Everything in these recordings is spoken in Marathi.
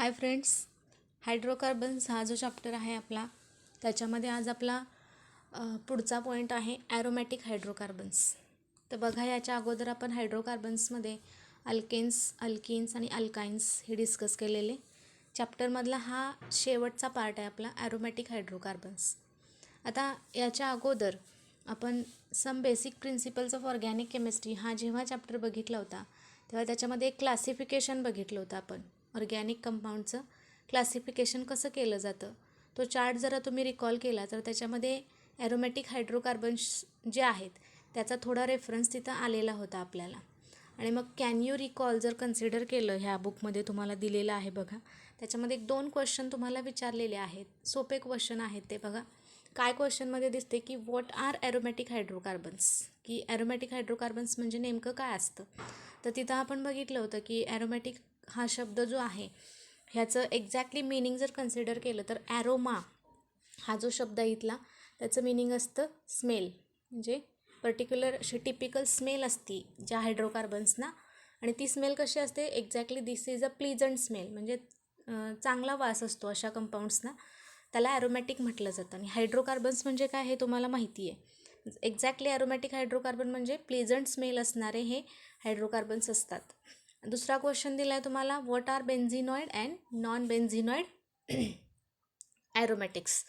हाय फ्रेंड्स, हायड्रोकार्बन्स हा जो चॅप्टर आहे आपला त्याच्यामध्ये आज आपला पुढचा पॉईंट आहे ॲरोमॅटिक हायड्रोकार्बन्स. तर बघा, याच्या अगोदर आपण हायड्रोकार्बन्समध्ये अल्किन्स आणि अल्काइन्स हे डिस्कस केलेले. चॅप्टरमधला हा शेवटचा पार्ट आहे आपला ॲरोमॅटिक हायड्रोकार्बन्स. आता याच्या अगोदर आपण some basic principles of organic chemistry हा जेव्हा चॅप्टर बघितला होता तेव्हा त्याच्यामध्ये एक क्लासिफिकेशन बघितलं होतं आपण. ऑर्गॅनिक कंपाऊंडचं क्लासिफिकेशन कसं केलं जातं तो चार्ट जरा तुम्ही रिकॉल केला तर त्याच्यामध्ये ॲरोमॅटिक हायड्रोकार्बन्स जे आहेत त्याचा थोडा रेफरन्स तिथं आलेला होता आपल्याला. आणि मग कॅन यू रिकॉल जर कन्सिडर केलं, ह्या बुकमध्ये तुम्हाला दिलेलं आहे बघा. त्याच्यामध्ये 2 क्वेश्चन तुम्हाला विचारलेले आहेत. सोपे क्वेश्चन आहेत ते बघा. काय क्वेश्चनमध्ये दिसते की व्हॉट आर ॲरोमॅटिक हायड्रोकार्बन्स, की ॲरोमॅटिक हायड्रोकार्बन्स म्हणजे नेमकं काय असतं. तर तिथं आपण बघितलं होतं की ॲरोमॅटिक हा शब्द जो आहे ह्याचं एक्झॅक्टली मिनिंग जर कन्सिडर केलं तर ॲरोमा हा जो शब्द आहे इथला त्याचं मिनिंग असतं स्मेल, म्हणजे पर्टिक्युलर अशी टिपिकल स्मेल असती ज्या हायड्रोकार्बन्सना. आणि ती स्मेल कशी असते exactly this is a pleasant smell, म्हणजे चांगला वास असतो अशा कंपाऊंड्सना. त्याला ॲरोमॅटिक म्हटलं जातं. आणि हायड्रोकार्बन्स म्हणजे काय हे तुम्हाला माहिती आहे. एक्झॅक्टली ॲरोमॅटिक हायड्रोकार्बन म्हणजे प्लीजंट स्मेल असणारे हे हायड्रोकार्बन्स असतात. दुसरा क्वेश्चन दिला आहे तुम्हाला, व्हॉट आर बेन्झिनॉइड अँड नॉन बेन्झिनॉइड ॲरोमॅटिक्स.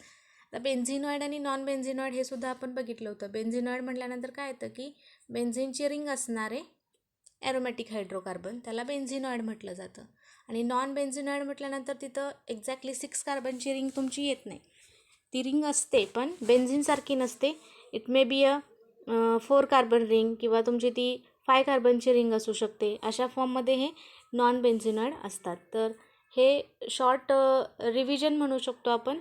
तर बेन्झिनॉइड आणि नॉन बेन्झिनॉइड हे सुद्धा आपण बघितलं होतं. बेन्झिनॉइड म्हटल्यानंतर काय येतं की बेन्झिनची रिंग असणारे ॲरोमॅटिक हायड्रोकार्बन त्याला बेन्झिनॉइड म्हटलं जातं. आणि नॉन बेन्झिनॉइड म्हटल्यानंतर तिथं एक्झॅक्टली 6 कार्बनची रिंग तुमची येत नाही. ती रिंग असते पण बेन्झिनसारखी नसते. It may be a 4 carbon ring किंवा तुमची ती 5 कार्बनची रिंग असू शकते. अशा फॉर्ममध्ये हे नॉन बेन्झिनॉइड असतात. तर हे शॉर्ट रिव्हिजन म्हणू शकतो आपण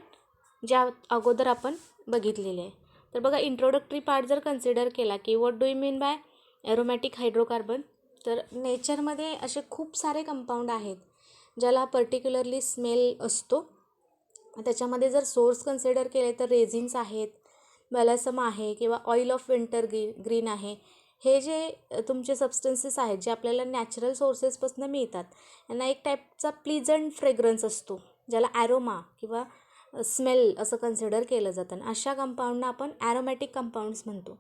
ज्या अगोदर आपण बघितलेले आहे. तर बघा, इंट्रोडक्टरी पार्ट जर कन्सिडर केला की what do you mean by aromatic hydrocarbon, तर नेचरमध्ये असे खूप सारे कंपाऊंड आहेत ज्याला पर्टिक्युलरली स्मेल असतो. त्याच्यामध्ये जर सोर्स कन्सिडर केले तर रेझिन्स आहेत, बॅलॅसम आहे किंवा ऑइल ऑफ विंटर ग्रीन आहे. हे जे तुमचे सबस्टन्सेस आहेत जे आपल्याला नॅचरल सोर्सेसपासून मिळतात यांना एक टाईपचा प्लीजंट फ्रेग्रन्स असतो ज्याला ॲरोमा किंवा स्मेल असं कन्सिडर केलं जातं. अशा कंपाऊंडना आपण ॲरोमॅटिक कंपाऊंड्स म्हणतो.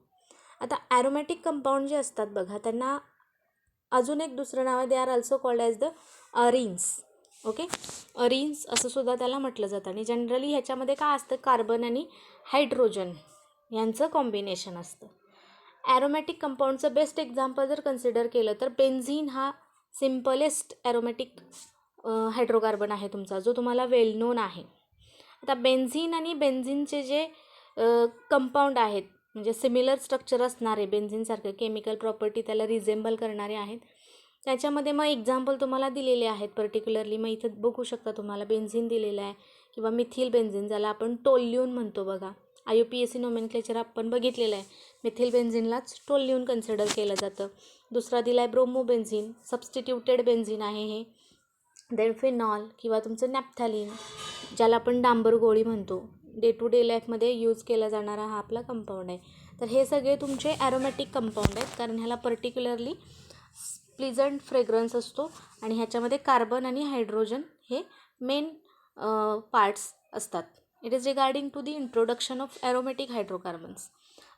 आता ॲरोमॅटिक कंपाऊंड जे असतात बघा त्यांना अजून एक दुसरं नाव आहे, they are also called as the arenes. Okay, arenes असं सुद्धा त्याला म्हटलं जातं. आणि जनरली ह्याच्यामध्ये काय असतं, कार्बन आणि हायड्रोजन यांचं कॉम्बिनेशन असतं. ॲरोमॅटिक कंपाऊंडचं बेस्ट एक्झाम्पल जर कन्सिडर केलं तर बेन्झीन हा सिम्पलेस्ट ॲरोमॅटिक हायड्रोकार्बन आहे तुमचा, जो तुम्हाला वेल नोन आहे. आता बेन्झीन आणि बेन्झीनचे जे कंपाऊंड आहेत म्हणजे सिमिलर स्ट्रक्चर असणारे, बेन्झीनसारखे केमिकल प्रॉपर्टी त्याला रिझेंबल करणारे आहेत, त्याच्यामध्ये मग एक्झाम्पल तुम्हाला दिलेले आहेत पर्टिक्युलरली. मग इथं बघू शकता तुम्हाला बेन्झीन दिलेलं आहे किंवा मिथिल बेन्झीन ज्याला आपण टोल्यून म्हणतो बघा. IUPAC नोमेनक्लेचर आपण बघितलेलं आहे. मिथिल बेन्झीनलाच टोल्यून कन्सिडर केलं जातं. दुसरा दिला आहे ब्रोमोबेन्झीन, सबस्टिट्यूटेड बेन्झीन आहे हे. देन फिनॉल किंवा तुमचं नॅप्थॅलिन ज्याला आपण डांबर गोळी म्हणतो, डे टू डे लाईफमध्ये यूज केला जाणारा हा आपला कंपाऊंड आहे. तर हे सगळे तुमचे ॲरोमॅटिक कंपाऊंड आहेत कारण ह्याला पर्टिक्युलरली प्लीजंट फ्रेग्रन्स असतो आणि ह्याच्यामध्ये कार्बन आणि हायड्रोजन हे मेन पार्ट्स असतात. It is regarding to the introduction of aromatic hydrocarbons.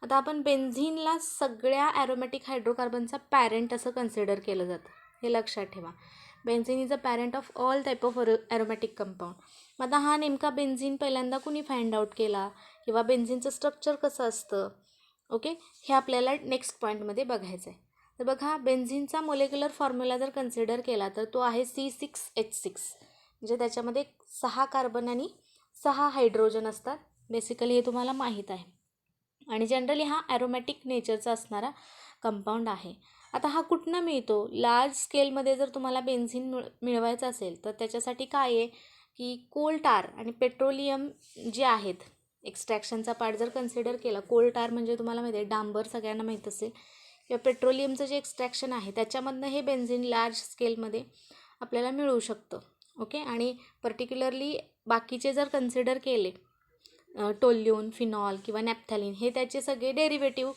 आता आपण बेन्झीनला सगळ्या ॲरोमॅटिक हायड्रोकार्बनचा पॅरेंट असं कन्सिडर केलं जातं, हे लक्षात ठेवा. Benzene is a parent of all type of aromatic compound. मग आता हा नेमका बेन्झीन पहिल्यांदा कुणी फाइंड आउट केला किंवा बेन्झीनचं स्ट्रक्चर कसं असतं, ओके, हे आपल्याला नेक्स्ट पॉईंटमध्ये बघायचं आहे. तर बघा, बेन्झीनचा मोलेक्युलर फॉर्म्युला जर कन्सिडर केला तर तो आहे C6H6, म्हणजे त्याच्यामध्ये 6 कार्बन आणि 6 हायड्रोजन असतात. बेसिकली हे तुम्हाला माहीत आहे. आणि जनरली हा ॲरोमॅटिक नेचरचा असणारा कंपाऊंड आहे. आता हा कुठनं मिळतो, लार्ज स्केलमध्ये जर तुम्हाला बेन्झीन मिळवायचं असेल तर त्याच्यासाठी काय आहे की कोल टार आणि पेट्रोलियम जे आहेत, एक्स्ट्रॅक्शनचा पार्ट जर कन्सिडर केला, कोल टार म्हणजे तुम्हाला माहिती आहे डांबर सगळ्यांना माहीत असेल, किंवा पेट्रोलियमचं जे एक्स्ट्रॅक्शन आहे त्याच्यामधनं हे बेन्झीन लार्ज स्केलमध्ये आपल्याला मिळू शकतं. ओके, आणि पर्टिक्युलरली बाकीचे जर कन्सिडर केले टोल्यून, फिनॉल किंवा नॅप्थॅलिन, हे त्याचे सगळे डेरिव्हेटिव्ह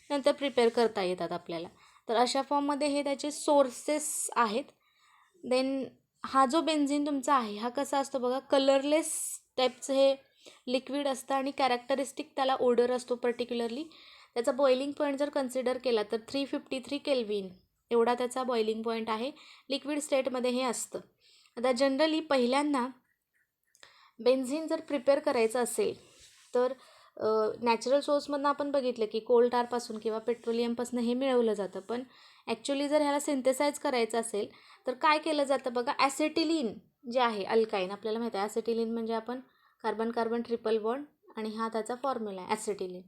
नंतर प्रिपेअर करता येतात आपल्याला. तर अशा फॉर्ममध्ये हे त्याचे सोर्सेस आहेत. देन हा जो बेन्झीन तुमचा आहे हा कसा असतो बघा, कलरलेस टाईपचं हे लिक्विड असतं आणि कॅरेक्टरिस्टिक त्याला ओडर असतो पर्टिक्युलरली. त्याचा बॉइलिंग पॉईंट जर कन्सिडर केला तर 353 केल्विन एवढा त्याचा बॉइलिंग पॉईंट आहे. लिक्विड स्टेटमध्ये हे असतं. आता जनरली पहिल्यांदा बेन्झीन जर प्रिपेअर करायचं असेल तर नॅचरल सोर्समधनं आपण बघितलं की कोल टारपासून किंवा पेट्रोलियमपासून हे मिळवलं जातं. पण ॲक्च्युली जर ह्याला सिंथेसाइज करायचं असेल तर काय केलं जातं बघा, ॲसेटिलीन जे आहे अल्काईन, आपल्याला माहिती आहे ॲसेटिलीन म्हणजे आपण कार्बन कार्बन ट्रिपल बॉन्ड आणि हा त्याचा फॉर्म्युला आहे ॲसेटिलीन.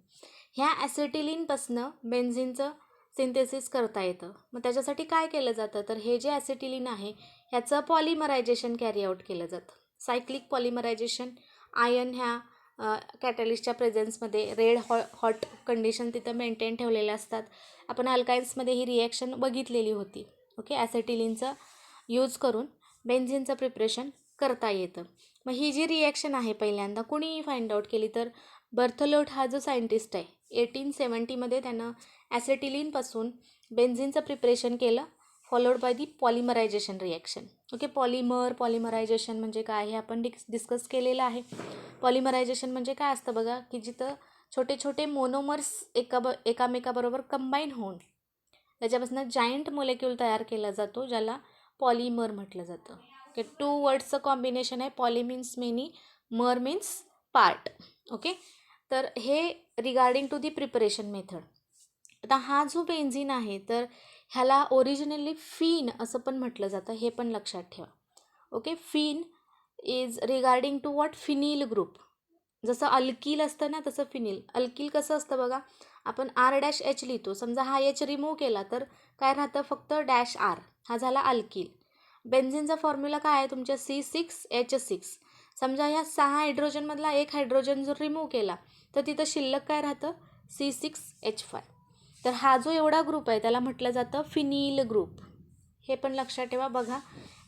ह्या ॲसेटिलीनपासनं बेन्झीनचं सिंथेसिस करता येतं. मग त्याच्यासाठी काय केलं जातं तर हे जे ॲसेटिलीन आहे ह्याचं पॉलिमरायझेशन कॅरी आउट केलं जातं. सायक्लिक पॉलिमरायझेशन, आयन ह्या कॅटलिस्टच्या प्रेझेन्समध्ये रेड हॉट कंडिशन तिथं मेंटेन ठेवलेल्या असतात. आपण अल्काइन्समध्ये ही रिॲक्शन बघितलेली होती. ओके, ॲसेटिलीनचा यूज करून बेन्झीनचं प्रिपरेशन करता येतं. मग ही जी रिॲक्शन आहे पहिल्यांदा कुणीही फाइंड आउट केली तर बर्थलोट हा जो सायंटिस्ट आहे 1870मध्ये त्यानं ॲसेटिलीनपासून बेन्झीनचं प्रिपरेशन केलं, followed by the polymerization reaction. Okay, polymerization म्हणजे काय हे आपण डिस्कस केलेलं आहे. पॉलिमरायझेशन म्हणजे काय असतं बघा, की जिथं छोटे छोटे मोनोमर्स एकामेकाबरोबर कंबाईन होऊन त्याच्यापासून जायंट मोलेक्यूल तयार केला जातो ज्याला पॉलिमर म्हटलं जातं. ओके, 2 वर्ड्सचं कॉम्बिनेशन आहे. Poly means many, mer means part. Okay, तर हे regarding to the preparation method. आता हा जो बेन्झीन आहे तर ह्याला ओरिजिनली फीन असं पण म्हटलं जातं, हे पण लक्षात ठेवा. Okay, phene is regarding to what, phenyl group. जसं अल्किल असतं ना तसं फिनिल. अल्किल कसं असतं बघा, आपण R-H लिहितो. समजा हा H रिमूव्ह केला तर काय राहतं, फक्त -R, हा झाला अल्किल. बेन्झीनचा फॉर्म्युला काय आहे तुमच्या C6H6. समजा ह्या 6 हायड्रोजनमधला एक हायड्रोजन जर रिमूव्ह केला तर तिथं शिल्लक काय राहतं, C6H5. तर हा जो एवढा ग्रुप आहे त्याला म्हटलं जातं फिनिल ग्रुप. हे पण लक्षात ठेवा. बघा,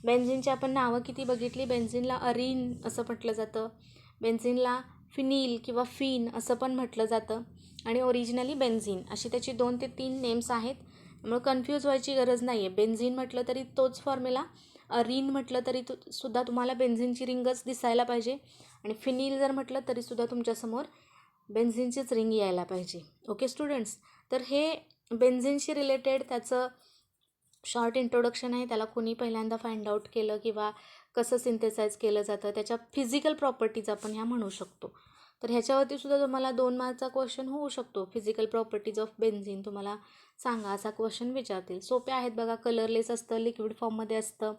बेन्झीनची आपण नावं किती बघितली. बेन्झीनला अरीन असं म्हटलं जातं, बेन्झीनला फिनिल किंवा फिन असं पण म्हटलं जातं आणि ओरिजिनली बेन्झीन अशी त्याची 2 ते 3 नेम्स आहेत. त्यामुळे कन्फ्यूज व्हायची गरज नाही आहे. बेन्झीन म्हटलं तरी तोच फॉर्म्युला, अरीन म्हटलं तरी सुद्धा तुम्हाला बेन्झीनची रिंगच दिसायला पाहिजे आणि फिनिल जर म्हटलं तरीसुद्धा तुमच्यासमोर बेन्झीनचीच रिंग यायला पाहिजे. ओके स्टुडंट्स, तर हे बेन्झीनशी रिलेटेड त्याचं शॉर्ट इंट्रोडक्शन आहे. त्याला कोणी पहिल्यांदा फाइंड आउट केलं किंवा कसं सिंथेसाइज केलं जातं, त्याच्या फिजिकल प्रॉपर्टीज आपण ह्या म्हणू शकतो. तर ह्याच्यावरती सुद्धा तुम्हाला 2 मार्कचा क्वेश्चन होऊ शकतो. फिजिकल प्रॉपर्टीज ऑफ बेन्झीन तुम्हाला सांगा असा क्वेश्चन विचारतील. सोपे आहेत बघा. कलरलेस असतं, लिक्विड फॉर्ममध्ये असतं,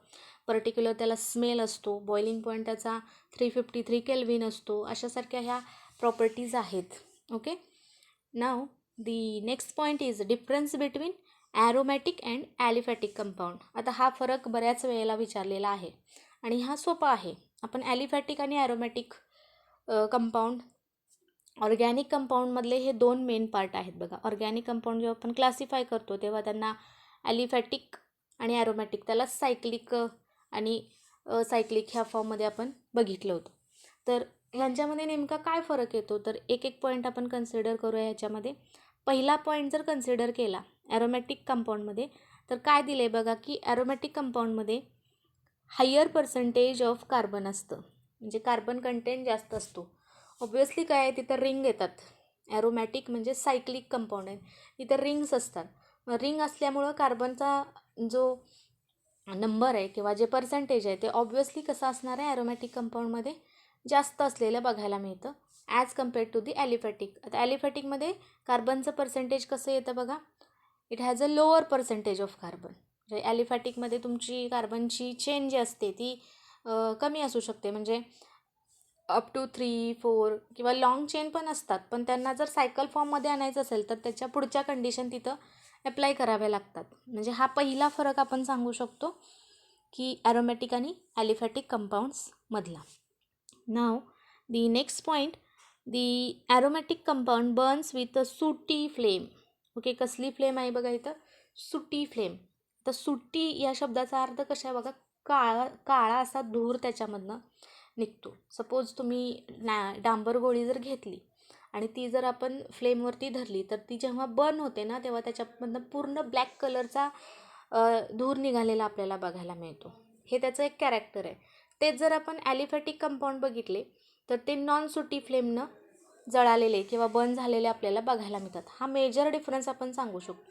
पर्टिक्युलर त्याला स्मेल असतो, बॉइलिंग पॉईंट त्याचा 353 केल्विन असतो, अशासारख्या ह्या प्रॉपर्टीज आहेत. Okay, now the next point is difference between aromatic and aliphatic compound. आता हा फरक बऱ्याच वेळेला विचारलेला आहे आणि हा सोपा आहे. आपण ॲलिफॅटिक आणि ॲरोमॅटिक कंपाऊंड, ऑर्गॅनिक कंपाऊंडमधले हे 2 मेन पार्ट आहेत बघा. ऑर्गॅनिक कंपाऊंड जेव्हा आपण क्लासिफाय करतो तेव्हा त्यांना ॲलिफॅटिक आणि ॲरोमॅटिक त्याला सायक्लिक आणि सायक्लिक ह्या फॉर्ममध्ये आपण बघितलं होतं. तर ह्यांच्यामध्ये नेमका काय फरक येतो तर एक एक पॉईंट आपण कन्सिडर करूया ह्याच्यामध्ये. पहिला पॉईंट जर कन्सिडर केला ॲरोमॅटिक कंपाऊंडमध्ये तर काय दिलं आहे बघा, की ॲरोमॅटिक कंपाऊंडमध्ये हायर पर्सेंटेज ऑफ कार्बन असतं, म्हणजे कार्बन कंटेंट जास्त असतो. ऑब्वियसली काय आहे, तिथं रिंग येतात. ॲरोमॅटिक म्हणजे सायक्लिक कंपाऊंड आहे, तिथं रिंग्स असतात. रिंग असल्यामुळं कार्बनचा जो नंबर आहे किंवा जे पर्सेंटेज आहे ते ऑब्वियसली कसं असणार आहे, ॲरोमॅटिक कंपाऊंडमध्ये जास्त असलेलं बघायला मिळतं as compared to the aliphatic. आता ॲलिफॅटिकमध्ये कार्बनचं पर्सेंटेज कसं येतं बघा, it has a lower percentage of carbon. म्हणजे ॲलिफॅटिकमध्ये तुमची कार्बनची चेन जी असते ती कमी असू शकते, म्हणजे अप टू 3-4 किंवा लाँग चेन पण असतात, पण त्यांना जर सायकल फॉर्ममध्ये आणायचं असेल तर त्याच्या पुढच्या कंडिशन तिथं अप्लाय कराव्या लागतात. म्हणजे हा पहिला फरक आपण सांगू शकतो की ॲरोमॅटिक आणि ॲलिफॅटिक कंपाऊंड्समधला. Now the next point, the aromatic compound burns with a sooty flame. Okay, कसली फ्लेम आहे बघा इथं, सुटी फ्लेम. तर सुटी या शब्दाचा अर्थ कशा आहे बघा, काळा असा धूर त्याच्यामधनं निघतो. सपोज तुम्ही डांबर गोळी जर घेतली आणि ती जर आपण फ्लेमवरती धरली तर ती जेव्हा बर्न होते ना तेव्हा त्याच्यामधनं पूर्ण ब्लॅक कलरचा धूर निघालेला आपल्याला बघायला मिळतो. हे त्याचं एक कॅरेक्टर आहे. तेच जर आपण ॲलिफॅटिक कंपाऊंड बघितले तर ते नॉन सुटी फ्लेमनं जळालेले किंवा बर्न झालेले आपल्याला बघायला मिळतात. हा मेजर डिफरन्स आपण सांगू शकतो.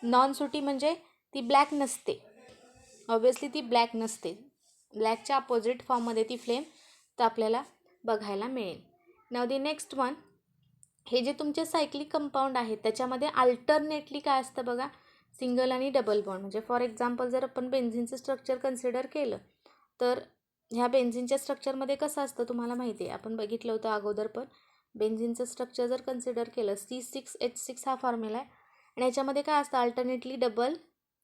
नॉन सुटी म्हणजे ती ब्लॅक नसते, ऑब्व्हियसली ती ब्लॅक नसते, ब्लॅकच्या अपोजिट फॉर्ममध्ये ती फ्लेम तर आपल्याला बघायला मिळेल. नाव दी नेक्स्ट वन, हे जे तुमचे सायक्लिक कंपाऊंड आहेत त्याच्यामध्ये अल्टरनेटली काय असतं बघा, सिंगल आणि डबल बॉन्ड. म्हणजे फॉर एक्झाम्पल जर आपण बेन्झिनचं स्ट्रक्चर कन्सिडर केलं तर ह्या बेन्झिनच्या स्ट्रक्चरमध्ये कसं असतं तुम्हाला माहिती आहे, आपण बघितलं होतं अगोदर पण. बेन्झिनचं स्ट्रक्चर जर कन्सिडर केलं C6H6 हा फॉर्म्युला आहे आणि याच्यामध्ये काय असतं अल्टरनेटली डबल,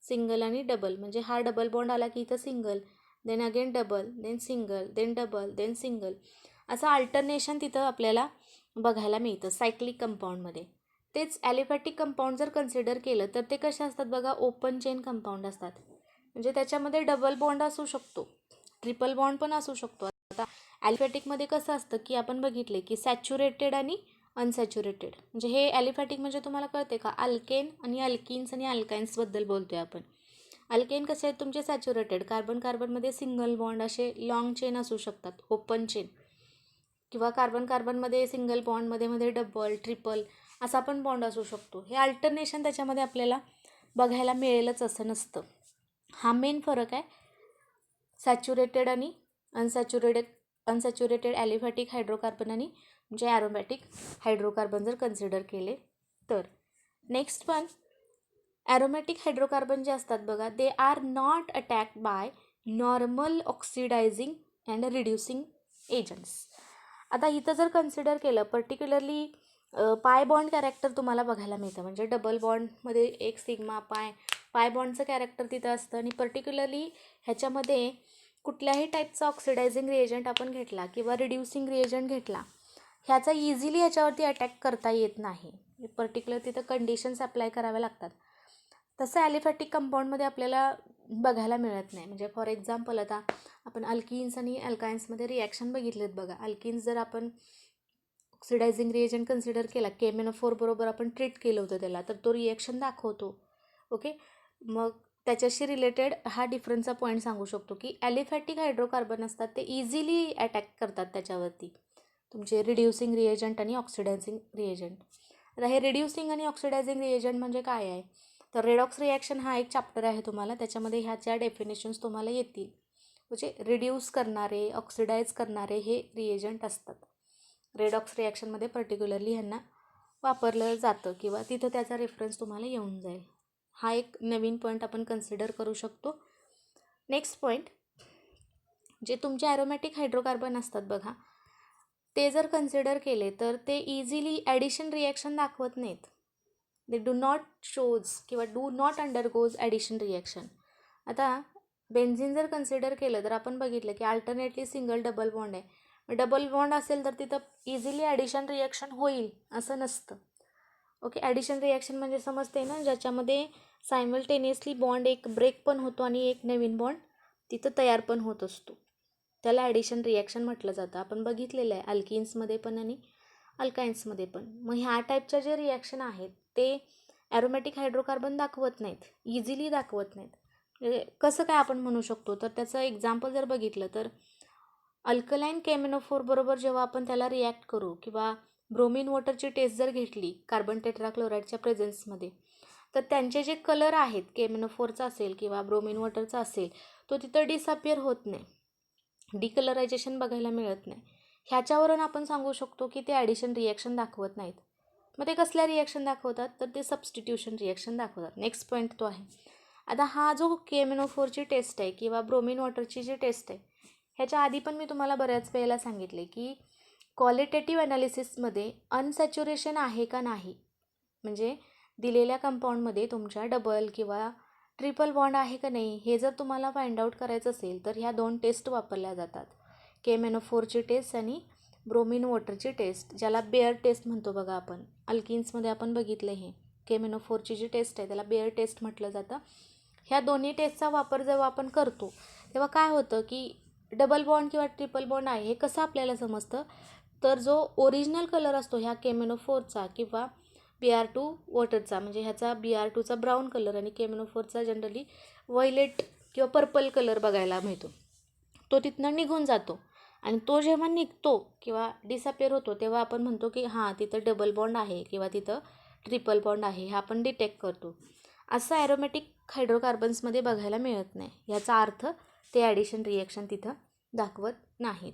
सिंगल आणि डबल. म्हणजे हा डबल बॉन्ड आला की इथं single, then again double, then single, then double, then single, असं अल्टरनेशन तिथं आपल्याला बघायला मिळतं सायक्लिक कंपाऊंडमध्ये. तेच ॲलिफॅटिक कंपाऊंड जर कन्सिडर केलं तर ते कसे असतात बघा, ओपन चेन कंपाऊंड असतात. म्हणजे त्याच्यामध्ये डबल बॉन्ड असू शकतो, ट्रिपल बॉन्ड पण असू शकतो. आता ॲलिफॅटिकमध्ये कसं असतं की आपण बघितले की सॅच्युरेटेड आणि अनसॅच्युरेटेड. म्हणजे हे ॲलिफॅटिक म्हणजे तुम्हाला कळते का, अल्केन आणि अल्किन्स आणि अल्काइन्सबद्दल बोलतोय आपण. अल्केन कसे आहेत तुमचे सॅच्युरेटेड, कार्बन कार्बनमध्ये सिंगल बॉन्ड असे लॉंग चेन असू शकतात, ओपन चेन, किंवा कार्बन कार्बनमध्ये सिंगल बॉन्ड, मध्ये डबल, ट्रिपल असा पण बॉन्ड असू शकतो. हे अल्टरनेशन त्याच्यामध्ये आपल्याला बघायला मिळेलच असं नसतं. हा मेन फरक आहे सॅच्युरेटेड आणि अनसॅच्युरेटेड ॲलिफॅटिक हायड्रोकार्बन आणि म्हणजे ॲरोमॅटिक हायड्रोकार्बन जर कन्सिडर केले तर. नेक्स्ट वन, ॲरोमॅटिक हायड्रोकार्बन जे असतात बघा, they are not attacked by normal oxidising and reducing agents. आता इथं जर कन्सिडर केलं पर्टिक्युलरली पाय बॉन्ड कॅरेक्टर तुम्हाला बघायला मिळतं. म्हणजे डबल बॉन्डमध्ये एक सिग्मा पाय बॉन्डचं कॅरेक्टर तिथं असतं आणि पर्टिक्युलरली ह्याच्यामध्ये कुठल्याही टाईपचा ऑक्सिडायझिंग रिएजंट आपण घेतला किंवा रिड्युसिंग रिएजंट घेतला, ह्याचा इझिली ह्याच्यावरती अटॅक करता येत नाही. पर्टिक्युलर तिथं कंडिशन्स अप्लाय कराव्या लागतात. तसं ॲलिफॅटिक कंपाऊंडमध्ये आपल्याला बघायला मिळत नाही. म्हणजे फॉर एक्झाम्पल आता आपण अल्किन्स आणि अल्काइन्समध्ये रिॲक्शन बघितलेत बघा. अल्किन्स जर आपण ऑक्सिडायझिंग रिएजंट कन्सिडर केला, KMnO4 बरोबर आपण ट्रीट केलं होतं त्याला, तर तो रिॲक्शन दाखवतो. ओके, मग त्याच्याशी रिलेटेड हा डिफरन्सचा पॉईंट सांगू शकतो की ॲलिफॅटिक हायड्रोकार्बन असतात ते इझिली अटॅक करतात त्याच्यावरती तुमचे रिड्युसिंग रिएजंट आणि ऑक्सिडायझिंग रिएजंट. आता हे रिड्युसिंग आणि ऑक्सिडायझिंग रिएजंट म्हणजे काय आहे, तर रेडॉक्स रिॲक्शन हा एक चॅप्टर आहे तुम्हाला, त्याच्यामध्ये ह्याच्या डेफिनेशन्स तुम्हाला येतील. म्हणजे रिड्यूस करणारे, ऑक्सिडाईज करणारे हे रिएजंट असतात. रेडॉक्स रिॲक्शनमध्ये पर्टिक्युलरली ह्यांना वापरलं जातं किंवा तिथं त्याचा रेफरन्स तुम्हाला येऊन जाईल. हा एक नवीन पॉईंट आपण कन्सिडर करू शकतो. नेक्स्ट पॉईंट, जे तुमचे ॲरोमॅटिक हायड्रोकार्बन असतात बघा, ते जर कन्सिडर केले तर ते इझिली ॲडिशन रिॲक्शन दाखवत नाहीत. दे डू नॉट शोज किंवा do not undergoes addition reaction. आता बेन्झिन जर कन्सिडर केलं तर आपण बघितलं की अल्टरनेटली सिंगल डबल बॉन्ड आहे. डबल बॉन्ड असेल तर तिथं इझिली ॲडिशन रिॲक्शन होईल असं नसतं. ओके, ॲडिशन रिॲक्शन म्हणजे समजते ना, ज्याच्यामध्ये सायमल्टेनियसली बॉन्ड एक ब्रेक पण होतो आणि एक नवीन बॉन्ड तिथं तयार पण होत असतो, त्याला ॲडिशन रिॲक्शन म्हटलं जातं. आपण बघितलेलं आहे अल्किन्समध्ये पण आणि अल्काइन्समध्ये पण. मग ह्या टाईपच्या जे रिॲक्शन आहेत ते ॲरोमॅटिक हायड्रोकार्बन दाखवत नाहीत, इझिली दाखवत नाहीत. म्हणजे कसं काय आपण म्हणू शकतो, तर त्याचं एक्झाम्पल जर बघितलं तर अल्कलाईन KMnO4 बरोबर जेव्हा आपण त्याला रिॲक्ट करू किंवा ब्रोमिन वॉटरची टेस्ट जर घेतली कार्बन टेट्राक्लोराईडच्या प्रेझेन्समध्ये, तर त्यांचे जे कलर आहेत KMnO4चा असेल किंवा ब्रोमिन वॉटरचा असेल, तो तिथं डिसअपियर होत नाही, डिकलरायझेशन बघायला मिळत नाही. ह्याच्यावरून आपण सांगू शकतो की ते ॲडिशन रिॲक्शन दाखवत नाहीत. मग ते कसल्या रिॲक्शन दाखवतात, तर ते सबस्टिट्यूशन रिॲक्शन दाखवतात. नेक्स्ट पॉईंट तो आहे. आता हा जो KMnO4ची टेस्ट आहे किंवा ब्रोमिन वॉटरची जी टेस्ट आहे, ह्याच्या आधी पण मी तुम्हाला बऱ्याच वेळेला सांगितले की क्वालिटेटिव्ह ॲनालिसिसमध्ये अनसॅच्युरेशन आहे का नाही, म्हणजे दिलेल्या कंपाऊंडमध्ये तुमच्या डबल किंवा ट्रिपल बॉन्ड आहे का नाही, हे जर तुम्हाला फाइंड आउट करायचं असेल तर ह्या दोन टेस्ट वापरल्या जातात, KMnO4ची टेस्ट आणि ब्रोमिन वॉटरची टेस्ट, ज्याला बेअर टेस्ट म्हणतो बघा आपण. अल्किन्समध्ये आपण बघितलं हे KMnO4ची जी टेस्ट आहे त्याला बेअर टेस्ट म्हटलं जातं. ह्या दोन्ही टेस्टचा वापर जेव्हा आपण करतो तेव्हा काय होतं की डबल बॉन्ड किंवा ट्रिपल बॉन्ड आहे हे कसं आपल्याला समजतं, तर जो ओरिजिनल कलर असतो ह्या KMnO4चा किंवा Br2 वॉटरचा, म्हणजे ह्याचा Br2चा ब्राऊन कलर आणि KMnO4चा जनरली व्हायलेट किंवा पर्पल कलर बघायला मिळतो. तो तिथनं निघून जातो आणि तो जेव्हा निघतो किंवा डिसअपिअर होतो तेव्हा आपण म्हणतो की हां तिथं डबल बॉन्ड आहे किंवा तिथं ट्रिपल बॉन्ड आहे हे आपण डिटेक्ट करतो. असं ॲरोमॅटिक हायड्रोकार्बन्समध्ये बघायला मिळत नाही. ह्याचा अर्थ ते ॲडिशन रिॲक्शन तिथं दाखवत नाहीत.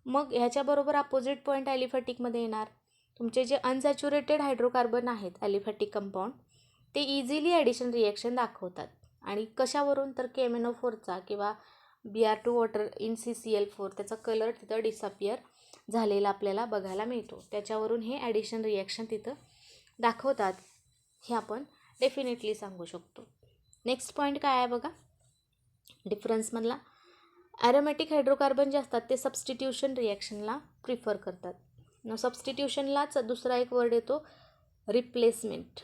मग ह्याच्याबरोबर अपोजिट पॉईंट ॲलिफॅटिकमध्ये येणार. तुमचे जे अनसॅच्युरेटेड हायड्रोकार्बन आहेत ॲलिफॅटिक कंपाऊंड ते इझिली ॲडिशन रिॲक्शन दाखवतात. आणि कशावरून तर KMnO4चा किंवा Br2 वॉटर इन CCl4 त्याचा कलर तिथं डिसअपिअर झालेला आपल्याला बघायला मिळतो. त्याच्यावरून हे ॲडिशन रिॲक्शन तिथं दाखवतात हे आपण डेफिनेटली सांगू शकतो. नेक्स्ट पॉईंट काय आहे बघा डिफरन्समधला. ॲरोमॅटिक हायड्रोकार्बन जे असतात ते सबस्टिट्यूशन रिॲक्शनला प्रिफर करतात. सबस्टिट्यूशनलाच दुसरा एक वर्ड येतो रिप्लेसमेंट.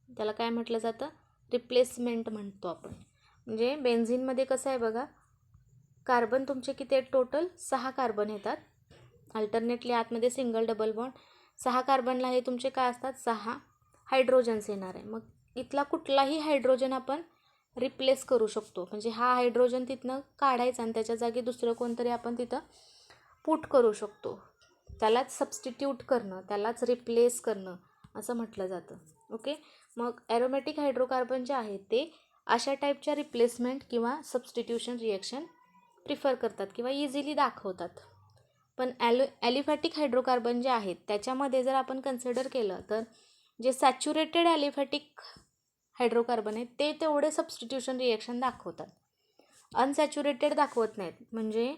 त्याला काय म्हटलं जातं रिप्लेसमेंट म्हणतो आपण. म्हणजे बेन्झिनमध्ये कसं आहे बघा कार्बन तुमचे किती आहेत टोटल 6 कार्बन येतात. अल्टरनेटली आतमध्ये सिंगल डबल बॉन्ड 6 कार्बनला हे तुमचे काय असतात 6 हायड्रोजन्स येणार आहे. मग इथला कुठलाही हायड्रोजन आपण रिप्लेस करू शकतो. म्हणजे हा हायड्रोजन तिथनं काढायचा आणि त्याच्या जागी दुसरं कोणतरी आपण तिथं पुट करू शकतो. त्यालाच सबस्टिट्यूट करणं त्यालाच रिप्लेस करणं असं म्हटलं जातं. ओके. मग ॲरोमॅटिक हायड्रोकार्बन जे आहेत ते अशा टाईपच्या रिप्लेसमेंट किंवा सबस्टिट्यूशन रिॲक्शन प्रिफर करतात किंवा इझिली दाखवतात. पण ॲलिफॅटिक हायड्रोकार्बन जे आहेत त्याच्यामध्ये जर आपण कन्सिडर केलं तर जे सॅच्युरेटेड ॲलिफॅटिक हायड्रोकार्बन आहेत ते तेवढे सबस्टिट्यूशन रिॲक्शन दाखवतात. अनसॅच्युरेटेड दाखवत नाहीत. म्हणजे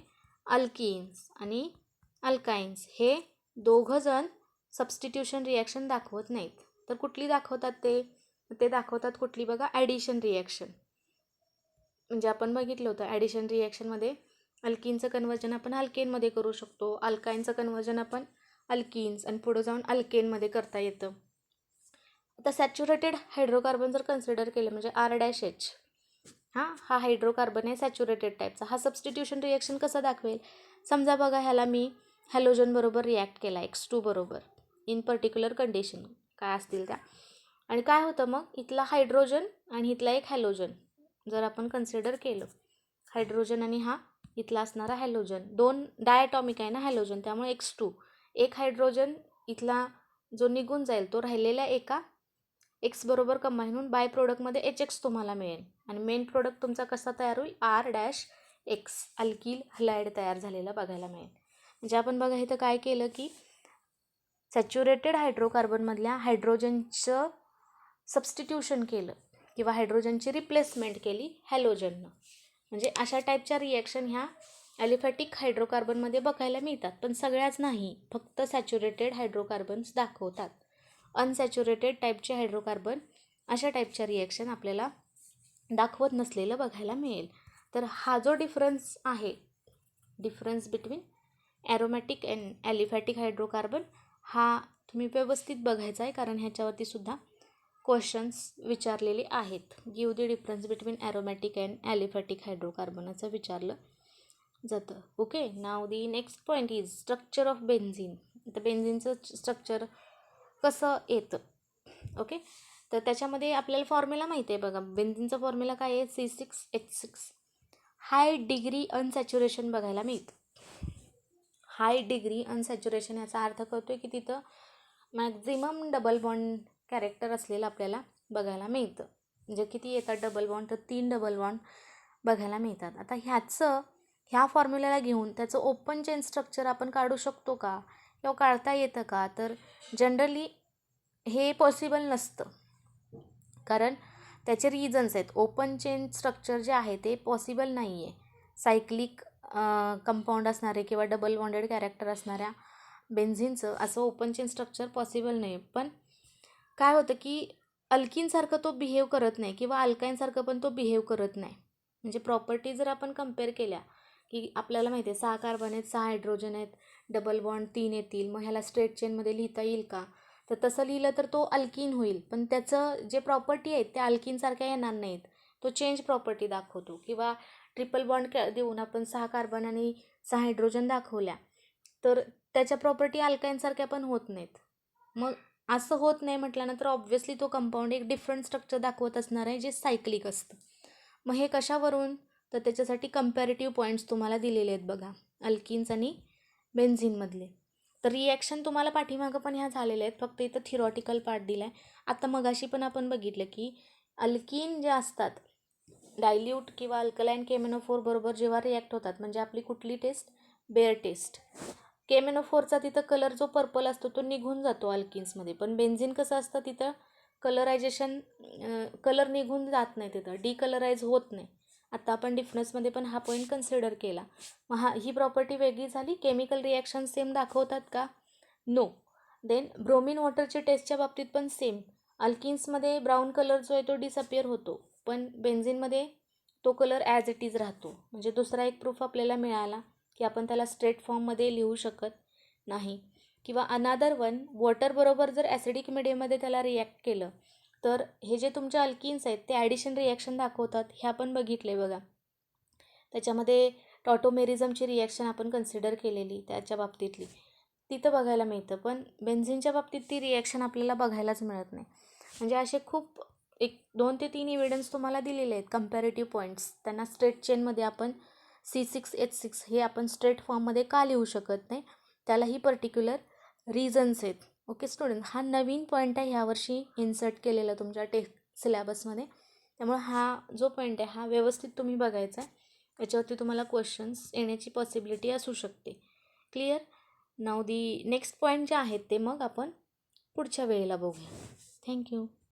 अल्किन्स आणि अल्काइन्स हे दोघंजण सबस्टिट्यूशन रिॲक्शन दाखवत नाहीत. तर कुठली दाखवतात ते दाखवतात कुठली बघा ॲडिशन रिॲक्शन. म्हणजे आपण बघितलं होतं ॲडिशन रिॲक्शनमध्ये अल्किनचं कन्वर्जन आपण अल्केनमध्ये करू शकतो. अल्काइनचं कन्वर्जन आपण अल्किन्स आणि पुढं जाऊन अल्केनमध्ये करता येतं. आता सॅच्युरेटेड हायड्रोकार्बन जर कन्सिडर केलं म्हणजे R-H हा हायड्रोकार्बन आहे सॅच्युरेटेड टाईपचा. हा सबस्टिट्यूशन रिॲक्शन कसं दाखवेल. समजा बघा ह्याला मी हॅलोजन बरोबर रिॲक्ट केला X2 बरोबर इन पर्टिक्युलर कंडिशन काय असतील त्या आणि काय होतं मग इथला हायड्रोजन आणि इथला एक हॅलोजन जर आपण कन्सिडर केलं हायड्रोजन आणि हा इथला असणारा हॅलोजन 2 डायटॉमिक आहे ना हॅलोजन त्यामुळे X2 एक हायड्रोजन इथला जो निघून जाईल तो राहिलेल्या एका X बरोबर कंबाईन होऊन बाय प्रोडक्टमध्ये HX तुम्हाला मिळेल आणि मेन प्रोडक्ट तुमचा कसा तयार होईल R-X अल्किल हलाईड तयार झालेला बघायला मिळेल. म्हणजे आपण बघा इथं काय केलं की सॅच्युरेटेड हायड्रोकार्बनमधल्या हायड्रोजनचं सबस्टिट्यूशन केलं किंवा हायड्रोजनची रिप्लेसमेंट केली हॅलोजननं. म्हणजे अशा टाईपच्या रिॲक्शन ह्या ॲलिफॅटिक हायड्रोकार्बनमध्ये बघायला मिळतात. पण सगळ्याच नाही फक्त सॅच्युरेटेड हायड्रोकार्बन्स दाखवतात. अनसॅच्युरेटेड टाईपचे हायड्रोकार्बन अशा टाईपच्या रिॲक्शन आपल्याला दाखवत नसलेलं बघायला मिळेल. तर हा जो डिफरन्स आहे difference between aromatic and aliphatic hydrocarbon हा तुम्ही व्यवस्थित बघायचा आहे कारण ह्याच्यावरती सुद्धा क्वेश्चन्स विचारलेले आहेत. Give the difference between aromatic and aliphatic हायड्रोकार्बनाचं विचारलं जातं. Okay. Now the next point is structure of benzene. तर बेन्झिनचं स्ट्रक्चर कसं येतं. ओके. तर त्याच्यामध्ये आपल्याला फॉर्म्युला माहिती आहे बघा बेन्झिनचा फॉर्म्युला काय आहे C6H6. हाय डिग्री अनसॅच्युरेशन बघायला मिळतं. हाय डिग्री अनसॅच्युरेशन याचा अर्थ कळतो आहे की तिथं मॅक्झिमम डबल बॉन्ड कॅरेक्टर असलेलं आपल्याला बघायला मिळतं. म्हणजे किती येतात डबल बॉन्ड तर 3 डबल बॉन्ड बघायला मिळतात. आता ह्या फॉर्म्युल्याला घेऊन त्याचं ओपन चेन स्ट्रक्चर आपण काढू शकतो का किंवा काढता येतं का तर जनरली हे पॉसिबल नसतं कारण त्याचे रिझन्स आहेत. ओपन चेन स्ट्रक्चर जे आहे ते पॉसिबल नाही आहे. सायक्लिक कंपाऊंड असणारे किंवा डबल बॉन्डेड कॅरेक्टर असणाऱ्या बेन्झिनचं असं ओपन चेन स्ट्रक्चर पॉसिबल नाही. पण काय होतं की अल्किनसारखं तो बिहेव करत नाही किंवा अल्काईनसारखं पण तो बिहेव करत नाही. म्हणजे प्रॉपर्टी जर आपण कम्पेअर केल्या की आपल्याला माहिती आहे 6 कार्बन आहेत 6 हायड्रोजन आहेत डबल बॉन्ड 3 येतील मग ह्याला स्ट्रेट चेनमध्ये लिहिता येईल का तर तसं लिहिलं तर तो अल्किन होईल. पण त्याचं जे प्रॉपर्टी आहेत त्या अल्किनसारख्या येणार नाहीत. तो चेंज प्रॉपर्टी दाखवतो किंवा ट्रिपल बॉन्ड देऊन आपण 6 कार्बन आणि 6 हायड्रोजन दाखवल्या तर त्याच्या प्रॉपर्टी अल्काईनसारख्या पण होत नाहीत. मग असं होत नाही म्हटल्यानंतर ऑब्व्हियसली तो कंपाऊंड एक डिफरंट स्ट्रक्चर दाखवत असणार आहे जे सायक्लिक असतं. मग हे कशावरून तर त्याच्यासाठी कंपॅरेटिव्ह पॉईंट्स तुम्हाला दिलेले आहेत बघा, अल्किन्स आणि बेन्झिनमधले. तर रिॲक्शन तुम्हाला पाठीमागं पण ह्या झालेल्या आहेत, फक्त इथं थिरॉटिकल पार्ट दिला आहे. आता मगाशी पण आपण बघितलं की अल्किन जे असतात डायल्यूट किंवा अल्कलाईन केमेनोफोर बरोबर जेव्हा रिॲक्ट होतात, म्हणजे आपली कुठली टेस्ट, बेअर टेस्ट, केमेनोफोरचा तिथं कलर जो पर्पल असतो तो निघून जातो अल्किन्समध्ये. पण बेन्झिन कसं असतं, तिथं कलरायझेशन, कलर निघून जात नाही, तिथं डिकलराईज होत नाही. आता आपण डिफरन्समध्ये पण हा पॉईंट कन्सिडर केला. मग ही प्रॉपर्टी वेगळी झाली. केमिकल रिॲक्शन सेम दाखवतात का? नो. देन ब्रोमिन वॉटरच्या टेस्टच्या बाबतीत पण सेम. अल्किन्समध्ये ब्राऊन कलर जो आहे तो डिसअपिअर होतो, पण बेन्झिनमध्ये तो कलर ॲज इट इज राहतो. म्हणजे दुसरा एक प्रूफ आपल्याला मिळाला की आपण त्याला स्ट्रेट फॉर्ममध्ये लिहू शकत नाही. किंवा अनादर वन, वॉटरबरोबर जर ॲसिडिक मिडियममध्ये त्याला रिॲक्ट केलं तर हे जे तुमचे अल्किन्स आहेत ते ॲडिशन रिॲक्शन दाखवतात. हे आपण बघितले बघा. त्याच्यामध्ये टॉटोमेरिझमची रिॲक्शन आपण कन्सिडर केलेली त्याच्या बाबतीतली, तिथं बघायला मिळतं. पण बेन्झिनच्या बाबतीत ती रिॲक्शन आपल्याला बघायलाच मिळत नाही. म्हणजे असे खूप 2 ते 3 इव्हिडन्स तुम्हाला दिलेले आहेत, कंपॅरेटिव्ह पॉईंट्स. त्यांना स्ट्रेट चेनमध्ये आपण C6H6 हे आपण स्ट्रेट फॉर्ममध्ये का लिहू शकत नाही, त्यालाही पर्टिक्युलर रिझन्स आहेत. ओके स्टुडंट, हा नवीन पॉईंट आहे ह्यावर्षी इन्सर्ट केलेला तुमच्या सिलेबसमध्ये. त्यामुळे हा जो पॉईंट आहे हा व्यवस्थित तुम्ही बघायचा आहे. याच्यावरती तुम्हाला क्वेश्चन्स येण्याची पॉसिबिलिटी असू शकते. Clear? Now the next point जे आहेत ते मग आपण पुढच्या वेळेला बघूया. थँक्यू.